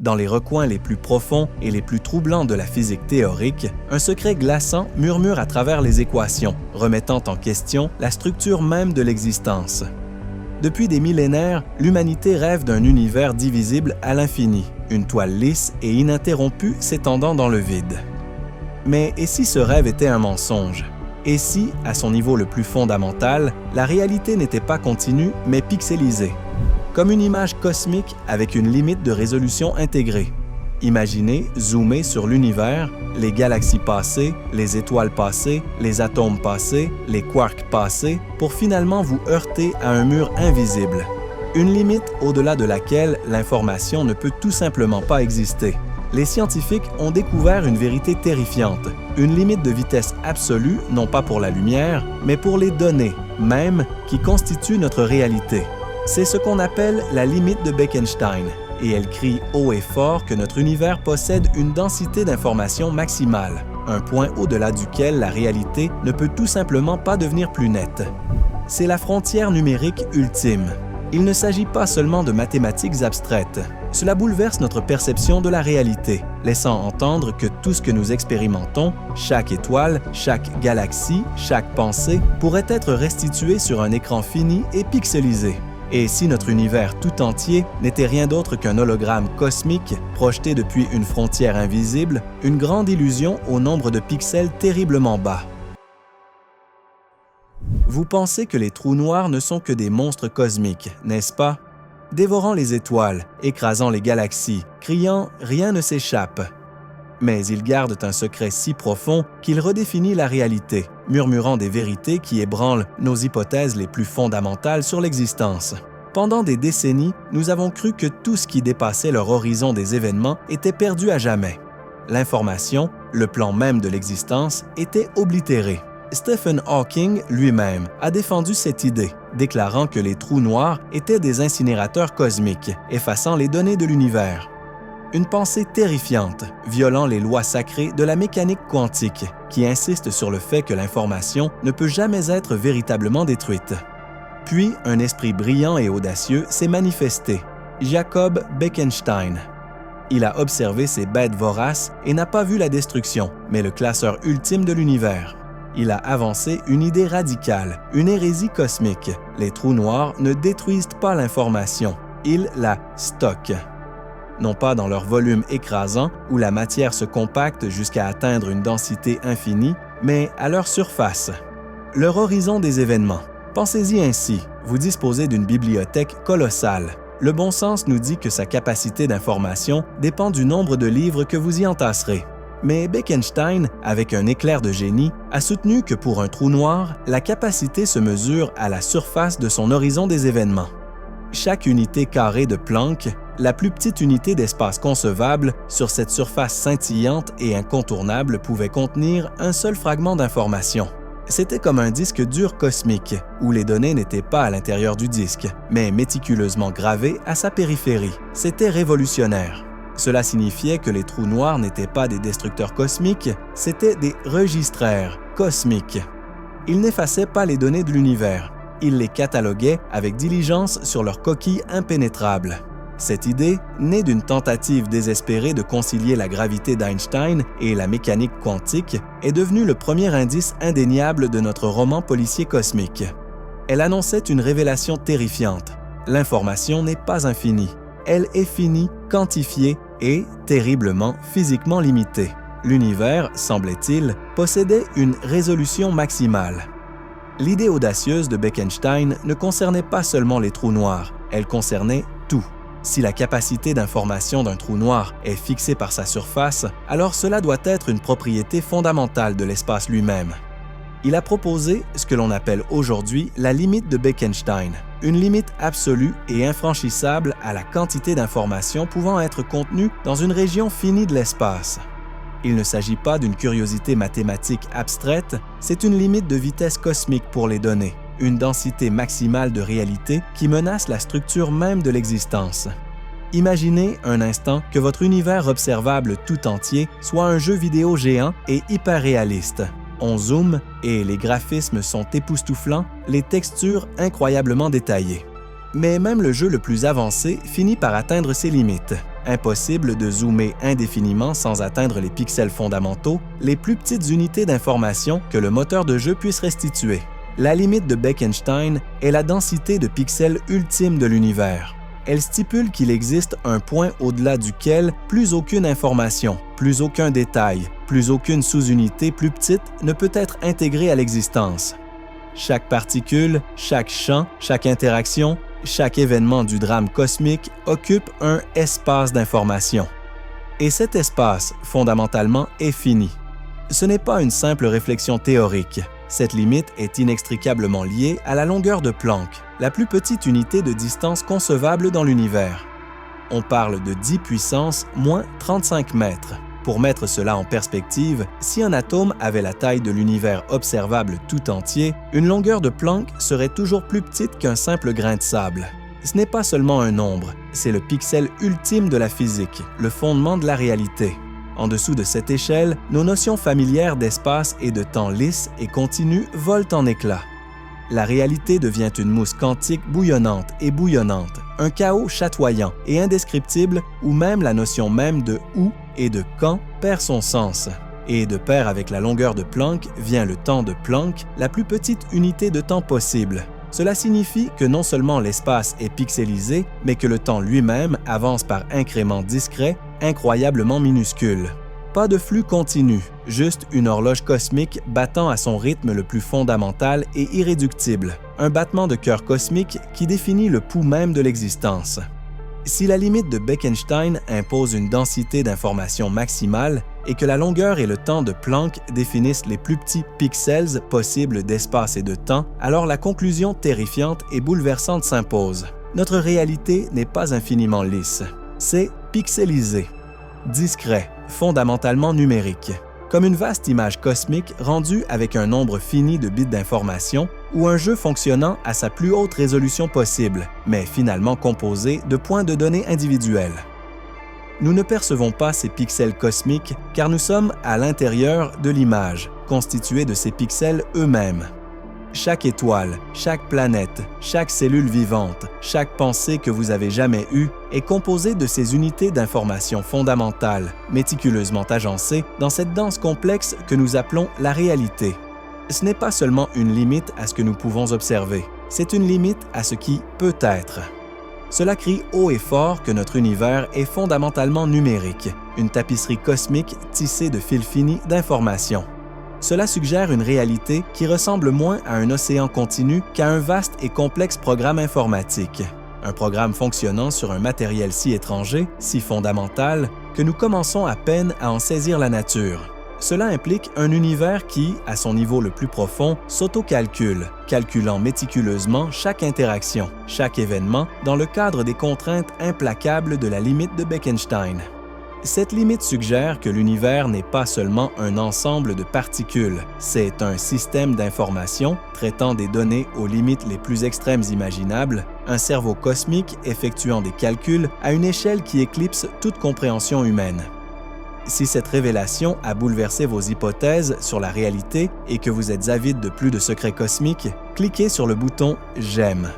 Dans les recoins les plus profonds et les plus troublants de la physique théorique, un secret glaçant murmure à travers les équations, remettant en question la structure même de l'existence. Depuis des millénaires, l'humanité rêve d'un univers divisible à l'infini, une toile lisse et ininterrompue s'étendant dans le vide. Mais et si ce rêve était un mensonge? Et si, à son niveau le plus fondamental, la réalité n'était pas continue mais pixelisée? Comme une image cosmique avec une limite de résolution intégrée. Imaginez, zoomer sur l'univers, les galaxies passées, les étoiles passées, les atomes passés, les quarks passés, pour finalement vous heurter à un mur invisible. Une limite au-delà de laquelle l'information ne peut tout simplement pas exister. Les scientifiques ont découvert une vérité terrifiante, une limite de vitesse absolue, non pas pour la lumière, mais pour les données, même, qui constituent notre réalité. C'est ce qu'on appelle la limite de Bekenstein, et elle crie haut et fort que notre univers possède une densité d'informations maximale, un point au-delà duquel la réalité ne peut tout simplement pas devenir plus nette. C'est la frontière numérique ultime. Il ne s'agit pas seulement de mathématiques abstraites. Cela bouleverse notre perception de la réalité, laissant entendre que tout ce que nous expérimentons, chaque étoile, chaque galaxie, chaque pensée, pourrait être restitué sur un écran fini et pixelisé. Et si notre univers tout entier n'était rien d'autre qu'un hologramme cosmique projeté depuis une frontière invisible, une grande illusion au nombre de pixels terriblement bas. Vous pensez que les trous noirs ne sont que des monstres cosmiques, n'est-ce pas? Dévorant les étoiles, écrasant les galaxies, criant « rien ne s'échappe ». Mais ils gardent un secret si profond qu'ils redéfinissent la réalité, murmurant des vérités qui ébranlent nos hypothèses les plus fondamentales sur l'existence. Pendant des décennies, nous avons cru que tout ce qui dépassait leur horizon des événements était perdu à jamais. L'information, le plan même de l'existence, était oblitéré. Stephen Hawking lui-même a défendu cette idée, déclarant que les trous noirs étaient des incinérateurs cosmiques, effaçant les données de l'univers. Une pensée terrifiante, violant les lois sacrées de la mécanique quantique, qui insiste sur le fait que l'information ne peut jamais être véritablement détruite. Puis, un esprit brillant et audacieux s'est manifesté, Jacob Bekenstein. Il a observé ces bêtes voraces et n'a pas vu la destruction, mais le classeur ultime de l'univers. Il a avancé une idée radicale, une hérésie cosmique. Les trous noirs ne détruisent pas l'information, ils la stockent. Non pas dans leur volume écrasant, où la matière se compacte jusqu'à atteindre une densité infinie, mais à leur surface. Leur horizon des événements. Pensez-y ainsi, vous disposez d'une bibliothèque colossale. Le bon sens nous dit que sa capacité d'information dépend du nombre de livres que vous y entasserez. Mais Bekenstein, avec un éclair de génie, a soutenu que pour un trou noir, la capacité se mesure à la surface de son horizon des événements. Chaque unité carrée de Planck, la plus petite unité d'espace concevable, sur cette surface scintillante et incontournable pouvait contenir un seul fragment d'information. C'était comme un disque dur cosmique, où les données n'étaient pas à l'intérieur du disque, mais méticuleusement gravées à sa périphérie. C'était révolutionnaire. Cela signifiait que les trous noirs n'étaient pas des destructeurs cosmiques, c'étaient des registraires cosmiques. Ils n'effaçaient pas les données de l'univers, ils les cataloguaient avec diligence sur leur coquille impénétrable. Cette idée, née d'une tentative désespérée de concilier la gravité d'Einstein et la mécanique quantique, est devenue le premier indice indéniable de notre roman policier cosmique. Elle annonçait une révélation terrifiante. L'information n'est pas infinie. Elle est finie, quantifiée et, terriblement, physiquement limitée. L'univers, semblait-il, possédait une résolution maximale. L'idée audacieuse de Bekenstein ne concernait pas seulement les trous noirs, elle concernait tout. Si la capacité d'information d'un trou noir est fixée par sa surface, alors cela doit être une propriété fondamentale de l'espace lui-même. Il a proposé ce que l'on appelle aujourd'hui la limite de Bekenstein, une limite absolue et infranchissable à la quantité d'informations pouvant être contenue dans une région finie de l'espace. Il ne s'agit pas d'une curiosité mathématique abstraite, c'est une limite de vitesse cosmique pour les données, une densité maximale de réalité qui menace la structure même de l'existence. Imaginez un instant que votre univers observable tout entier soit un jeu vidéo géant et hyper réaliste. On zoome et les graphismes sont époustouflants, les textures incroyablement détaillées. Mais même le jeu le plus avancé finit par atteindre ses limites. Impossible de zoomer indéfiniment sans atteindre les pixels fondamentaux, les plus petites unités d'information que le moteur de jeu puisse restituer. La limite de Bekenstein est la densité de pixels ultime de l'univers. Elle stipule qu'il existe un point au-delà duquel plus aucune information, plus aucun détail, plus aucune sous-unité plus petite ne peut être intégrée à l'existence. Chaque particule, chaque champ, chaque interaction, chaque événement du drame cosmique occupe un espace d'information. Et cet espace, fondamentalement, est fini. Ce n'est pas une simple réflexion théorique. Cette limite est inextricablement liée à la longueur de Planck, la plus petite unité de distance concevable dans l'univers. On parle de 10 puissance moins 35 mètres. Pour mettre cela en perspective, si un atome avait la taille de l'univers observable tout entier, une longueur de Planck serait toujours plus petite qu'un simple grain de sable. Ce n'est pas seulement un nombre, c'est le pixel ultime de la physique, le fondement de la réalité. En dessous de cette échelle, nos notions familières d'espace et de temps lisse et continu volent en éclats. La réalité devient une mousse quantique bouillonnante et bouillonnante, un chaos chatoyant et indescriptible où même la notion même de où et de quand perd son sens. Et de pair avec la longueur de Planck vient le temps de Planck, la plus petite unité de temps possible. Cela signifie que non seulement l'espace est pixelisé, mais que le temps lui-même avance par incréments discrets, incroyablement minuscules. Pas de flux continu, juste une horloge cosmique battant à son rythme le plus fondamental et irréductible, un battement de cœur cosmique qui définit le pouls même de l'existence. Si la limite de Bekenstein impose une densité d'information maximale et que la longueur et le temps de Planck définissent les plus petits pixels possibles d'espace et de temps, alors la conclusion terrifiante et bouleversante s'impose. Notre réalité n'est pas infiniment lisse. C'est pixelisé, discret, fondamentalement numérique, comme une vaste image cosmique rendue avec un nombre fini de bits d'information ou un jeu fonctionnant à sa plus haute résolution possible, mais finalement composé de points de données individuels. Nous ne percevons pas ces pixels cosmiques car nous sommes à l'intérieur de l'image, constituée de ces pixels eux-mêmes. Chaque étoile, chaque planète, chaque cellule vivante, chaque pensée que vous avez jamais eue est composée de ces unités d'information fondamentales, méticuleusement agencées dans cette danse complexe que nous appelons la réalité. Ce n'est pas seulement une limite à ce que nous pouvons observer, c'est une limite à ce qui peut être. Cela crie haut et fort que notre univers est fondamentalement numérique, une tapisserie cosmique tissée de fils finis d'informations. Cela suggère une réalité qui ressemble moins à un océan continu qu'à un vaste et complexe programme informatique. Un programme fonctionnant sur un matériel si étranger, si fondamental, que nous commençons à peine à en saisir la nature. Cela implique un univers qui, à son niveau le plus profond, s'auto-calcule, calculant méticuleusement chaque interaction, chaque événement, dans le cadre des contraintes implacables de la limite de Bekenstein. Cette limite suggère que l'univers n'est pas seulement un ensemble de particules, c'est un système d'information traitant des données aux limites les plus extrêmes imaginables, un cerveau cosmique effectuant des calculs à une échelle qui éclipse toute compréhension humaine. Si cette révélation a bouleversé vos hypothèses sur la réalité et que vous êtes avide de plus de secrets cosmiques, cliquez sur le bouton « J'aime ».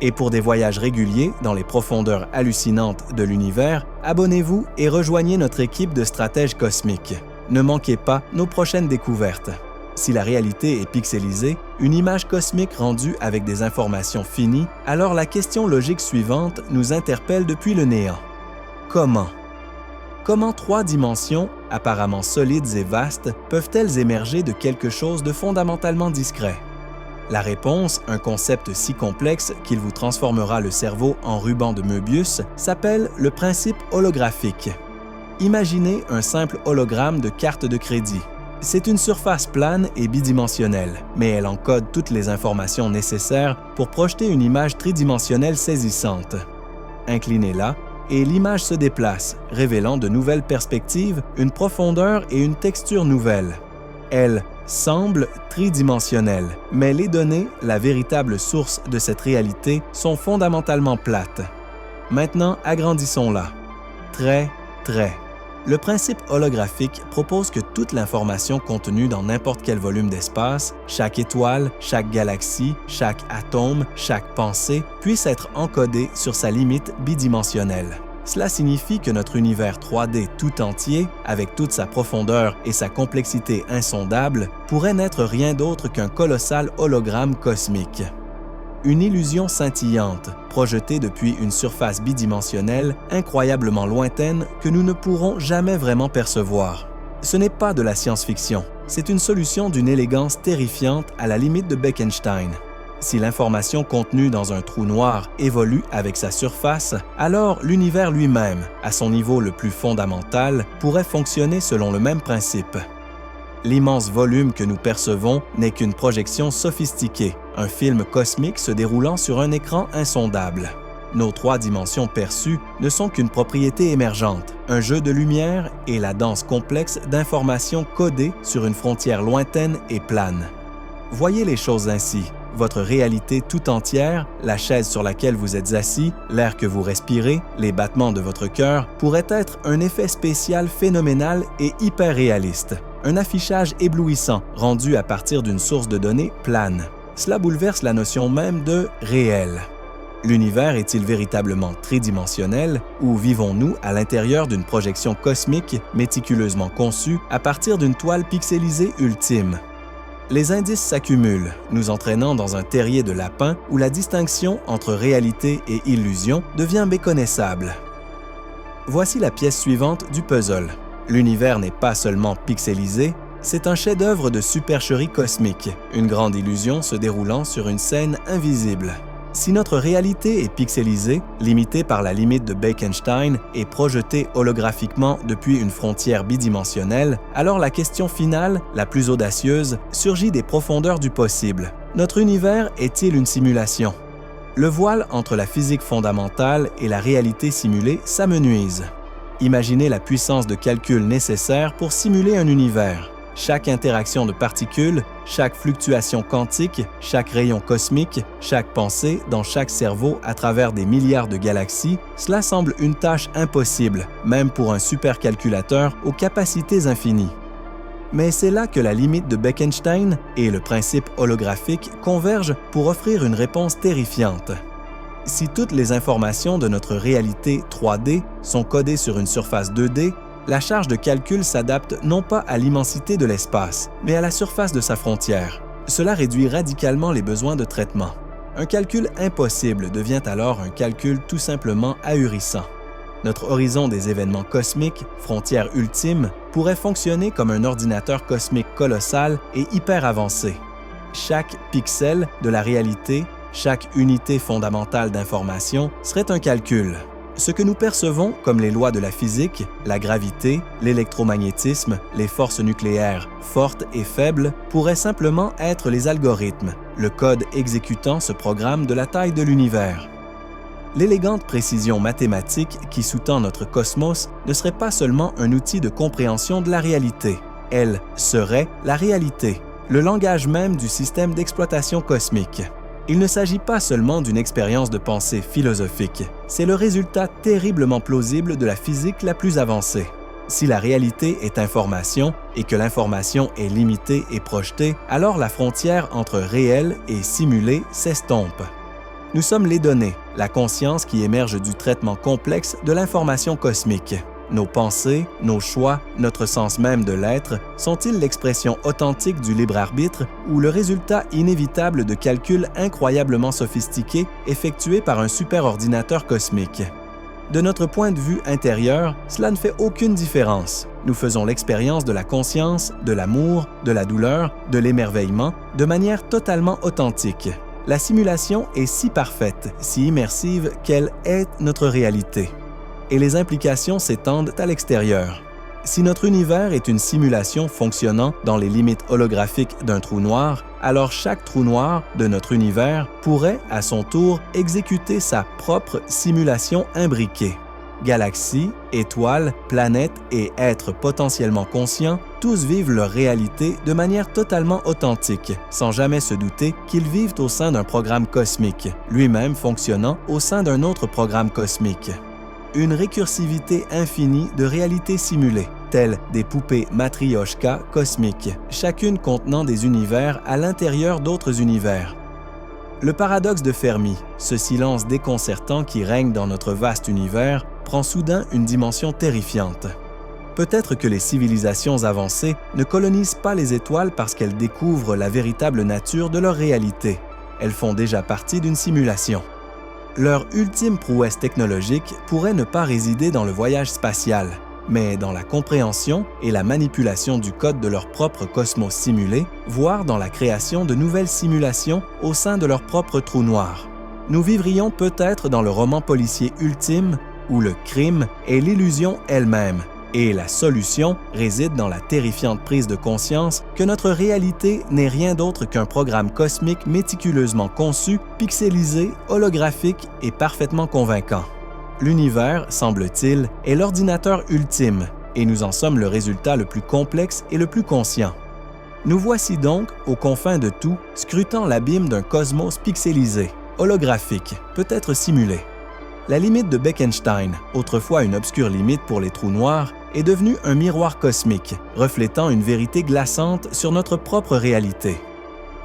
Et pour des voyages réguliers dans les profondeurs hallucinantes de l'univers, abonnez-vous et rejoignez notre équipe de stratèges cosmiques. Ne manquez pas nos prochaines découvertes. Si la réalité est pixelisée, une image cosmique rendue avec des informations finies, alors la question logique suivante nous interpelle depuis le néant. Comment? Comment 3 dimensions, apparemment solides et vastes, peuvent-elles émerger de quelque chose de fondamentalement discret? La réponse, un concept si complexe qu'il vous transformera le cerveau en ruban de Möbius, s'appelle le principe holographique. Imaginez un simple hologramme de carte de crédit. C'est une surface plane et bidimensionnelle, mais elle encode toutes les informations nécessaires pour projeter une image tridimensionnelle saisissante. Inclinez-la, et l'image se déplace, révélant de nouvelles perspectives, une profondeur et une texture nouvelles. Elle semble tridimensionnelle, mais les données, la véritable source de cette réalité, sont fondamentalement plates. Maintenant, agrandissons-la. Trait. Le principe holographique propose que toute l'information contenue dans n'importe quel volume d'espace, chaque étoile, chaque galaxie, chaque atome, chaque pensée, puisse être encodée sur sa limite bidimensionnelle. cela signifie que notre univers 3D tout entier, avec toute sa profondeur et sa complexité insondable, pourrait n'être rien d'autre qu'un colossal hologramme cosmique. Une illusion scintillante, projetée depuis une surface bidimensionnelle incroyablement lointaine que nous ne pourrons jamais vraiment percevoir. Ce n'est pas de la science-fiction, c'est une solution d'une élégance terrifiante à la limite de Bekenstein. Si l'information contenue dans un trou noir évolue avec sa surface, alors l'univers lui-même, à son niveau le plus fondamental, pourrait fonctionner selon le même principe. L'immense volume que nous percevons n'est qu'une projection sophistiquée, un film cosmique se déroulant sur un écran insondable. Nos 3 dimensions perçues ne sont qu'une propriété émergente, un jeu de lumière et la danse complexe d'informations codées sur une frontière lointaine et plane. Voyez les choses ainsi. Votre réalité tout entière, la chaise sur laquelle vous êtes assis, l'air que vous respirez, les battements de votre cœur, pourraient être un effet spécial phénoménal et hyper réaliste. Un affichage éblouissant rendu à partir d'une source de données plane. Cela bouleverse la notion même de « réel ». L'univers est-il véritablement tridimensionnel ou vivons-nous à l'intérieur d'une projection cosmique méticuleusement conçue à partir d'une toile pixelisée ultime? Les indices s'accumulent, nous entraînant dans un terrier de lapin où la distinction entre réalité et illusion devient méconnaissable. Voici la pièce suivante du puzzle. L'univers n'est pas seulement pixelisé, c'est un chef-d'œuvre de supercherie cosmique, une grande illusion se déroulant sur une scène invisible. Si notre réalité est pixelisée, limitée par la limite de Bekenstein et projetée holographiquement depuis une frontière bidimensionnelle, alors la question finale, la plus audacieuse, surgit des profondeurs du possible. Notre univers est-il une simulation? Le voile entre la physique fondamentale et la réalité simulée s'amenuise. Imaginez la puissance de calcul nécessaire pour simuler un univers. Chaque interaction de particules, chaque fluctuation quantique, chaque rayon cosmique, chaque pensée dans chaque cerveau à travers des milliards de galaxies, cela semble une tâche impossible, même pour un supercalculateur aux capacités infinies. Mais c'est là que la limite de Bekenstein et le principe holographique convergent pour offrir une réponse terrifiante. Si toutes les informations de notre réalité 3D sont codées sur une surface 2D, la charge de calcul s'adapte non pas à l'immensité de l'espace, mais à la surface de sa frontière. Cela réduit radicalement les besoins de traitement. Un calcul impossible devient alors un calcul tout simplement ahurissant. Notre horizon des événements cosmiques, frontière ultime, pourrait fonctionner comme un ordinateur cosmique colossal et hyper avancé. Chaque pixel de la réalité, chaque unité fondamentale d'information serait un calcul. Ce que nous percevons comme les lois de la physique, la gravité, l'électromagnétisme, les forces nucléaires fortes et faibles pourraient simplement être les algorithmes, le code exécutant ce programme de la taille de l'univers. L'élégante précision mathématique qui sous-tend notre cosmos ne serait pas seulement un outil de compréhension de la réalité, elle serait la réalité, le langage même du système d'exploitation cosmique. Il ne s'agit pas seulement d'une expérience de pensée philosophique, c'est le résultat terriblement plausible de la physique la plus avancée. Si la réalité est information et que l'information est limitée et projetée, alors la frontière entre réel et simulé s'estompe. Nous sommes les données, la conscience qui émerge du traitement complexe de l'information cosmique. Nos pensées, nos choix, notre sens même de l'être, sont-ils l'expression authentique du libre arbitre ou le résultat inévitable de calculs incroyablement sophistiqués effectués par un superordinateur cosmique? De notre point de vue intérieur, cela ne fait aucune différence. Nous faisons l'expérience de la conscience, de l'amour, de la douleur, de l'émerveillement, de manière totalement authentique. La simulation est si parfaite, si immersive qu'elle est notre réalité. Et les implications s'étendent à l'extérieur. Si notre univers est une simulation fonctionnant dans les limites holographiques d'un trou noir, alors chaque trou noir de notre univers pourrait, à son tour, exécuter sa propre simulation imbriquée. Galaxies, étoiles, planètes et êtres potentiellement conscients, tous vivent leur réalité de manière totalement authentique, sans jamais se douter qu'ils vivent au sein d'un programme cosmique, lui-même fonctionnant au sein d'un autre programme cosmique. Une récursivité infinie de réalités simulées, telles des poupées matrioshka cosmiques, chacune contenant des univers à l'intérieur d'autres univers. Le paradoxe de Fermi, ce silence déconcertant qui règne dans notre vaste univers, prend soudain une dimension terrifiante. Peut-être que les civilisations avancées ne colonisent pas les étoiles parce qu'elles découvrent la véritable nature de leur réalité. Elles font déjà partie d'une simulation. Leur ultime prouesse technologique pourrait ne pas résider dans le voyage spatial, mais dans la compréhension et la manipulation du code de leur propre cosmos simulé, voire dans la création de nouvelles simulations au sein de leur propre trou noir. Nous vivrions peut-être dans le roman policier ultime où le crime est l'illusion elle-même, et la solution réside dans la terrifiante prise de conscience que notre réalité n'est rien d'autre qu'un programme cosmique méticuleusement conçu, pixelisé, holographique et parfaitement convaincant. L'univers, semble-t-il, est l'ordinateur ultime, et nous en sommes le résultat le plus complexe et le plus conscient. Nous voici donc, aux confins de tout, scrutant l'abîme d'un cosmos pixelisé, holographique, peut-être simulé. La limite de Bekenstein, autrefois une obscure limite pour les trous noirs, est devenue un miroir cosmique, reflétant une vérité glaçante sur notre propre réalité.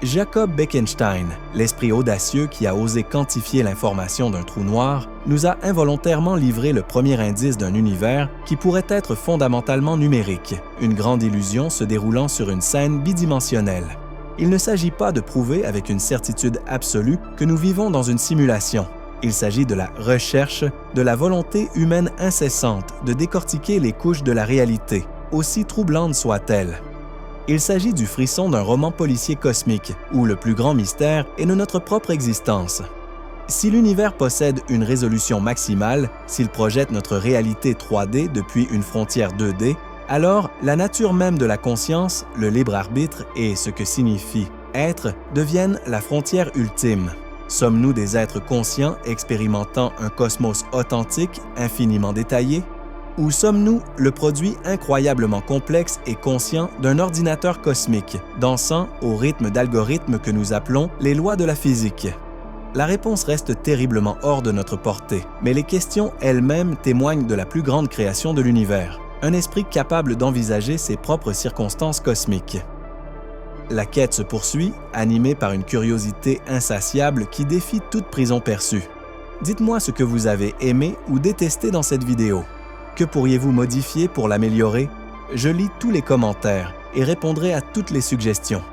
Jacob Bekenstein, l'esprit audacieux qui a osé quantifier l'information d'un trou noir, nous a involontairement livré le premier indice d'un univers qui pourrait être fondamentalement numérique, une grande illusion se déroulant sur une scène bidimensionnelle. Il ne s'agit pas de prouver avec une certitude absolue que nous vivons dans une simulation. Il s'agit de la recherche, de la volonté humaine incessante de décortiquer les couches de la réalité, aussi troublantes soient-elles. Il s'agit du frisson d'un roman policier cosmique, où le plus grand mystère est de notre propre existence. Si l'univers possède une résolution maximale, s'il projette notre réalité 3D depuis une frontière 2D, alors la nature même de la conscience, le libre arbitre et ce que signifie être deviennent la frontière ultime. Sommes-nous des êtres conscients expérimentant un cosmos authentique, infiniment détaillé? Ou sommes-nous le produit incroyablement complexe et conscient d'un ordinateur cosmique, dansant au rythme d'algorithmes que nous appelons les lois de la physique? La réponse reste terriblement hors de notre portée, mais les questions elles-mêmes témoignent de la plus grande création de l'univers, un esprit capable d'envisager ses propres circonstances cosmiques. La quête se poursuit, animée par une curiosité insatiable qui défie toute prison perçue. Dites-moi ce que vous avez aimé ou détesté dans cette vidéo. Que pourriez-vous modifier pour l'améliorer? Je lis tous les commentaires et répondrai à toutes les suggestions.